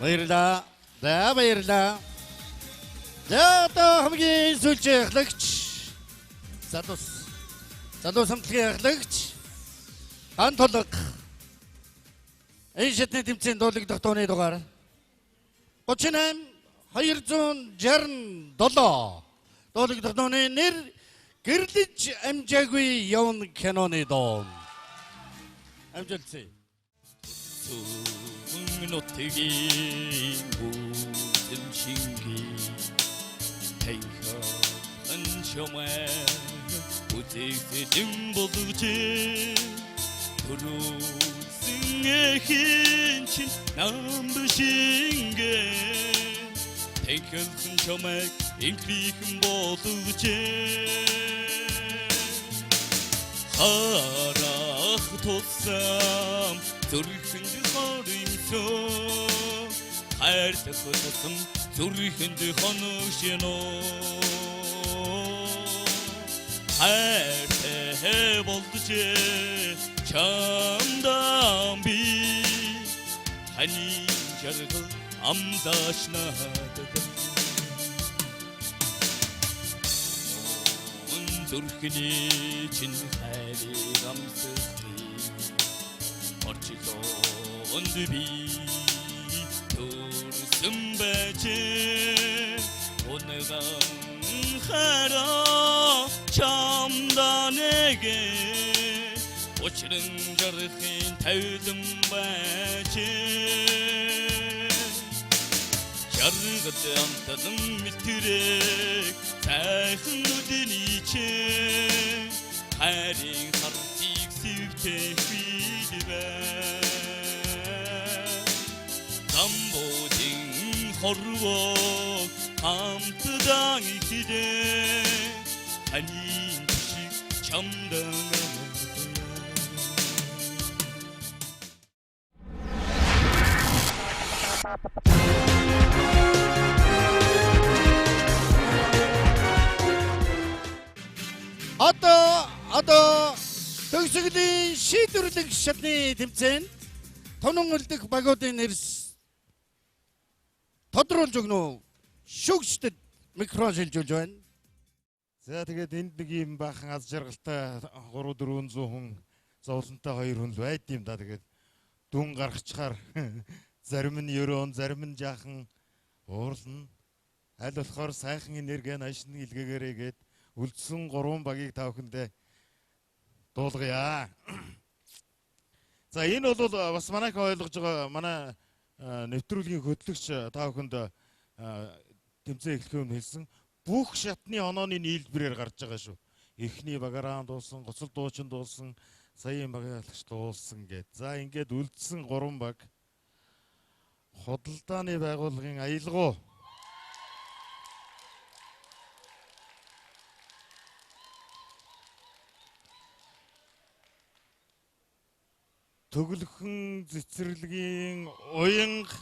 Баярлалаа. За баярлалаа. За одоо хамгийн сүүлчийн ахлагч Залуус хамтлагийн ахлагч Хан толго. Энэ шатны тэмцээний дуулагдах дууны дугаар 38 267. Дуулагдах дууны нэр Гэрлэж амжаагүй явна киноны дуу. Амжилтсэ. нутгийн үзэмшингийн хайхан чамай үтэгдэн болж төрүүлсэн эхэн чин намбшингэ хайхан чамай инхрихэн болж харах тусам зүрхэнд хоримсоо хайрлах тусам зүрхэнд хоногшиноо хайртай болдож чамдан би таны жаргал амдаш надад зүрхний чин хайрыг амсах орчлоонд би төрсөн байж өнөгөн хараа чамдаа нэгэ учран жарахын тавилан байж жаргал амтан мэтэрэг сайхан нүдний чинь хайрын хартыг сэвтэй бидвэ замбодын хорвоо хамтдан ихидэ таны шиг чамдан Одоо төгсгөлийн шийдвэрлэх шатны тэмцээнд тонон үлдэх багуудын нэрс тодруулж өгнө. Шүгчдэд микрофон шилжүүлж байна. За тэгээд энд нэг юм баахан аз жаргалтай 300-400 хүн зовлонтой 2 хүн л байд юм да. Тэгээд дүн гаргачаар зарим нь ерөөн, зарим нь жаахан уурлна. Аль болохоор сайхан энерги ашин илгээгээрэй гээд үлдсэн 3 багийг та бүхэндээ дуулгая. За энэ бол бас манайх ойлгож байгаа манай нэвтрүүлгийн хөтлөгч та бүхэнд тэмцээн эхлэхөөр хэлсэн бүх шатны онооны нийлбэрээр гарч байгаа шүү. Эхний багаараа дуулсан, гоцол дуучин дуулсан, саяын багаалагч дуулсан гэд. За ингээд үлдсэн 3 баг худалдааны байгууллагын аялгау Төглөхөн цэцэрлэгийн уянга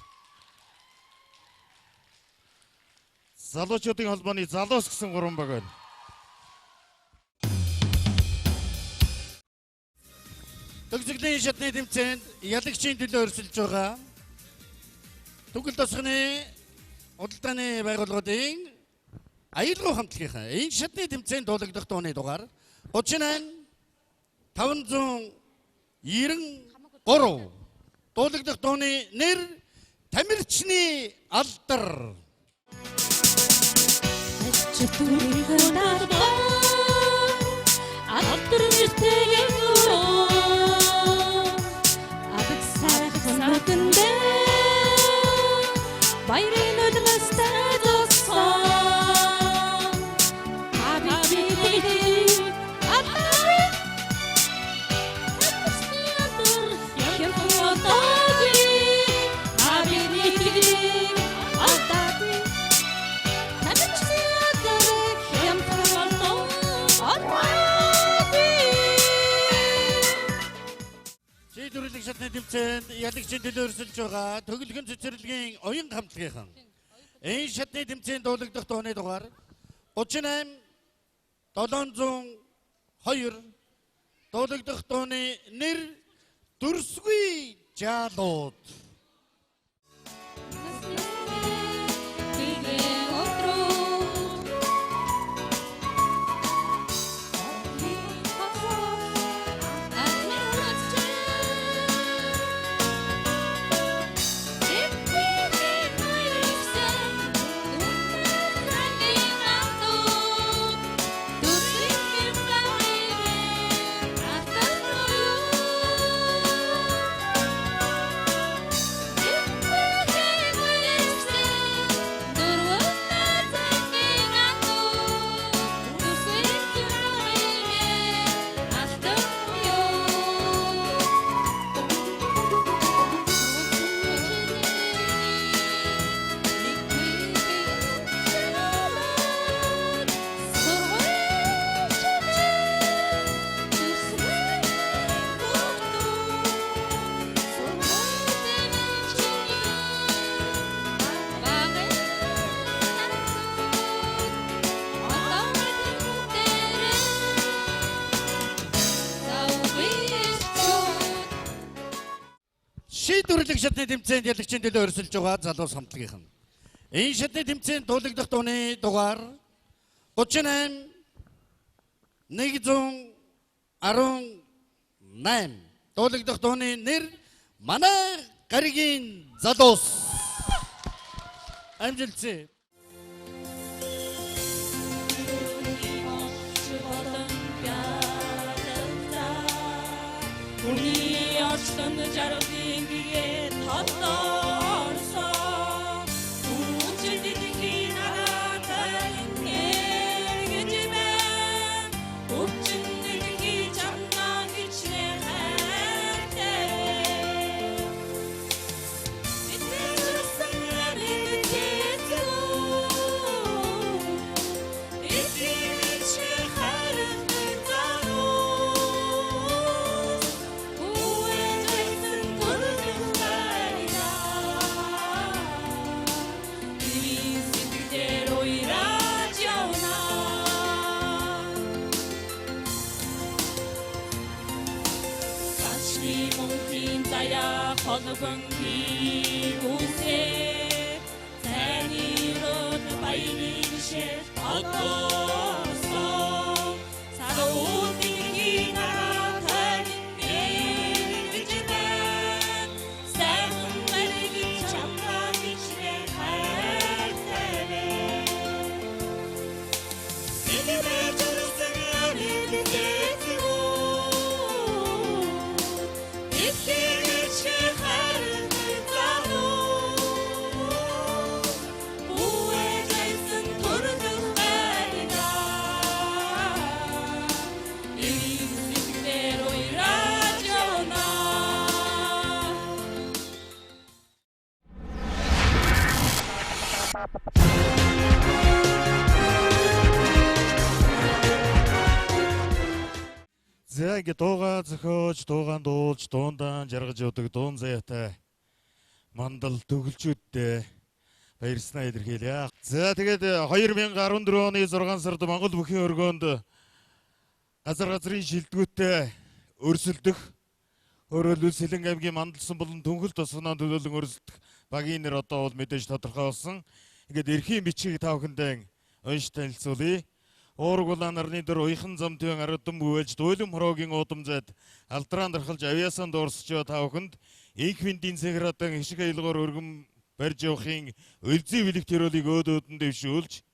залуучуудын холбооны залуус гэсэн 3 баг байна. Төгсгөлийн шатны тэмцээнд ялагчийн төлөө өрсөлдөж байгаа Түгэл тосгоны худалдааны байгууллагуудын аялал хамтлагийнхаа энэ шатны тэмцээнд дуулагдах дууны дугаар 38 593 дуулагдах дууны нэр Тамирчны алдар. Алдар нэртэйгэн өрөө Абад сайхан нүдэндээ Баярын өдрөстэй дуссан Абад бидийг алдар Тамирчны алдар хямхан одоогүй Абад бидийг алдар Тамирчны алдар хямхан одоогүй Шийдвэрлэх шатны тэмцээнд ялагчийн төлөө өрсөлдөж байгаа Төглөхөн цэцэрлэгийн уянга хамтлагийнхан энэ шатны тэмцээнд дуулагдах дууны дугаар 38 702 дуулагдах дууны нэр Дүрсгүй жаалууд. шийдвэрлэх шатны тэмцээнд ялагчийн төлөө өрсөлж байгаа залуу самтлагийнхан. Энэ шатны тэмцээнд дуулагдах дууны дугаар 38 118. Дуулагдах дууны нэр манай гаригийн залуус. Амжилтсэ. 우리 어떤 자로긴 기에 덧떠서 우주디디 나가다는 게 집에 우주디디 장난이 지내갈 때 이때로 생각이 그치고 이때를 취하는 자로 어느 이곳에 생이로는 바이니시 어떠서 사로운 이 나라다는 일 집에 새는 날이 장난이 지내갈 때에 이집에 저렇게 되고 이때를 취하는 자로 우회가 있은 도르는 말이다 인생대로 일하잖아. За ингэ дуугаа зохиож, дуугаан дуулж, дуундаан жаргаж явдаг дуун заяатай мандал төгөлчүүдтэй баярснаа илэрхийлье. За тэгээд 2014 оны 6 сард Монгол бүхийн өргөөнд газрын шилдэгүүтээ өрсөлдөх өөрөөр Сэлэн аймгийн Мандалсан болон Түнхэл тосгоноо төлөөлөн өрсөлдөх багийн нэр одоо бол мэдээж тодорхой болсон. Ингээд эрхийн бичгийг та бүхэндээ унш танилцуулъя. Уураг улаан нарны дөр уяхан зам төвөн аргадам бүвэлж дуйлам хороогийн уудам зайд алдрaan дархалж авиасан дуурсч та бүхэнд инх виндийн цэградан хишиг аялгаар өргөн барьж явахын үлзий бэлэг төрөлийг өөдөөдөн дэвшүүлж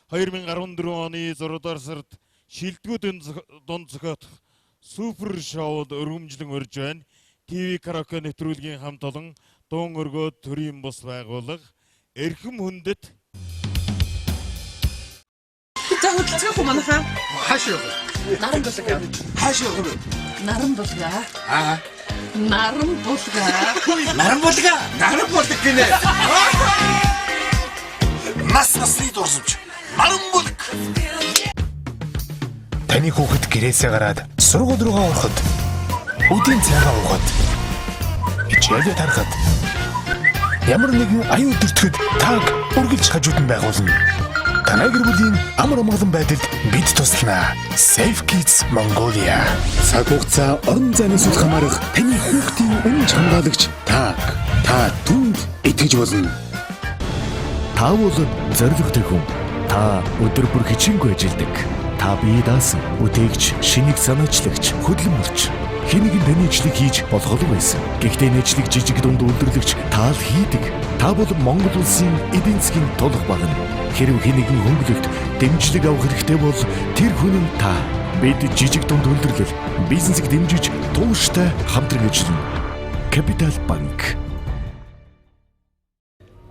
2014 оны 6 дугаар сард шилдэгүүдийн дунд зохиодох супер шоуд өргөмжлөн өрж байна. ТV караоке нэвтрүүлгийн хамт олон дуун өргөө төрийн бус байгууллага эрхэм хүндэт За хөдөлцөөх юм анаха. Хаашаа явах? Наран булга. Хаашаа явах вэ? Наран булга. Аа. Наран булга. Наран булга. Наран булга гинэ. Насны дурсамж. Наран булга. Таны хүүхэд гэрээсээ гараад сургууль руугаа ороход өдийн цайгаа уухад хичээлээ тарахад ямар нэгэн аюул төртгөд тааг үргэлж хажууд нь байгуулна. Танай гэр бүлийн амар амгалан байдалд бид туслана. Safe Kids Mongolia. Цаг хугацаа орон зайны сүлх хамаарах таны хүүхдийн үнэн хамгаалагч та түнд итгэж болно. Та бол зоригтой хүн. Та өдөр бүр хичээнгүй ажилладаг. Та бие даасан, үтээгч, шинийг санаачлагч, хөдөлмөрч. Хэнийг таны ижлэг хийж болох байсан. Гэхдээ нэжлэг жижиг дунд үйлдвэрлэгч таал хийдэг. Та бол Монгол улсын эдийн засгийн тулах баг нь. Хэрв хэнийгэн хөнгөлөлт дэмжлэг авах хэрэгтэй бол тэр хүн нь та. Бид жижиг дунд үйлдвэрлэл, бизнесийг дэмжиж тууштай хамтран ажиллана. Capital Bank.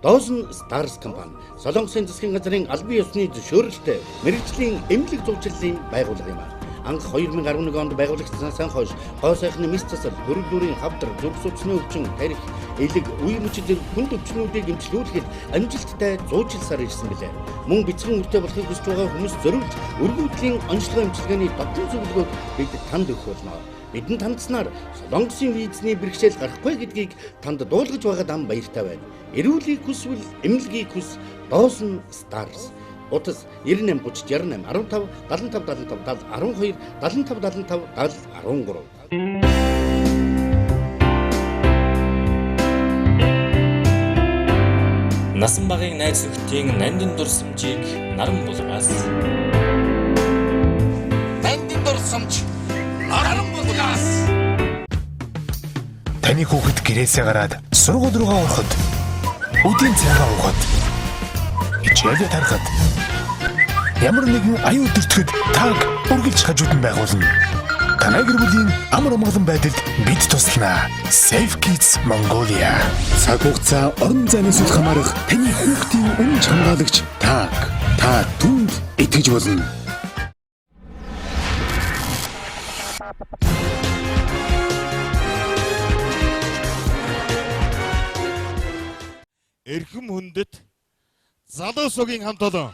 Dozen Stars компани Солонгосын засгийн газрын албан ёсны зөвшөөрөлтэй мэргэжлийн эмнэлэг зөвчлөлийн байгууллага юм. Анх 2011 онд байгуулагдсанаас хойш хоо сайхны мэс засал, хөрөл дүүрийн хавдар, зүг судасны өвчин, тарих, элэг, үе мөчил хүнд өвчнүүдийг эмчлүүлэхэд амжилттай зуучлсаар ирсэн билээ. Мөн бяцхан үртэй болохыг хүсэж байгаа хүмүүс зориулж өргүүдлийн онцлогоо эмчилгээний дотны зөвлөгөөг бид танд өгөх болно. Бидэнд хандсанаар Солонгосын визний бэрхшээл гарахгүй гэдгийг танд дуулгаж байгаад ам баяртай байна. Эрүүлгийг хүсвэл эмнэлгийг хүс Dozen Stars. Утас 98 30 68 15 75 75 12 75 75 13. Насан багын найз нөхдийн нандин дурсамжийг наран булгаас. Нандин дурсамж наран булгаас. Таны хүүхэд гэрээсээ гараад сургууль руугаа ороход, өдийн цайгаа уухад, хичээлээ тарахад, ямар нэгэн аюу дөртөхөд тааг үргэлж хажууд нь байгуулна. Танай гэр бүлийн амар амгалан байдалд бид туслана. Safe Kids Mongolia. Цаг хугацаа орон зайнаас үл хамаарах таны хүүхдийн үнэн хамгаалагч тааг. Та түнд итгэж болно. Эрхэм хүндэт залуу сугийн хамт олон.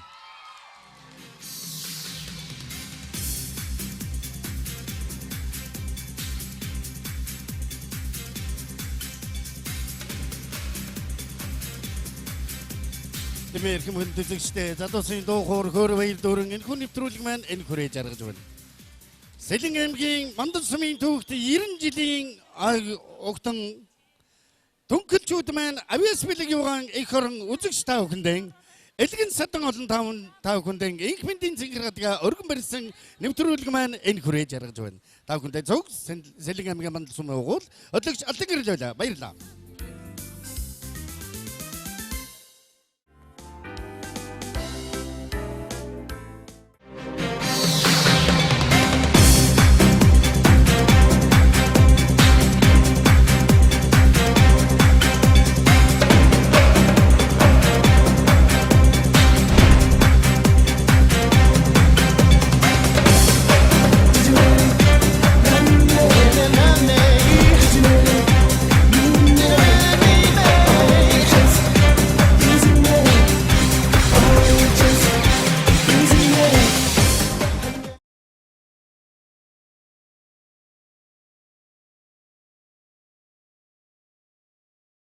Эрхэм хүндэт үзэгчдээ залуусын дуу хоор хөөр баяр дүүрэн энэ хүн нэвтрүүлэг маань энэ хүрээж аргаж байна. Сэлэн аймгийн Мандан сумын түүхт 90 жилийн огтон Дүнхэлчүүд маань авиас бэлэг юугаан их орон үзэгч та бүхэндээ элгэн садан олон та бүхэндээ инх мэндийн цэнгэргадга өргөн барьсан нэвтрүүлэг маань энэ хүрээж аргаж байна. Та бүхэндээ зөв Сэлэн аймгийн Мандан сумын угуул өдлөгч алдан гэрэл байла. Баярлалаа.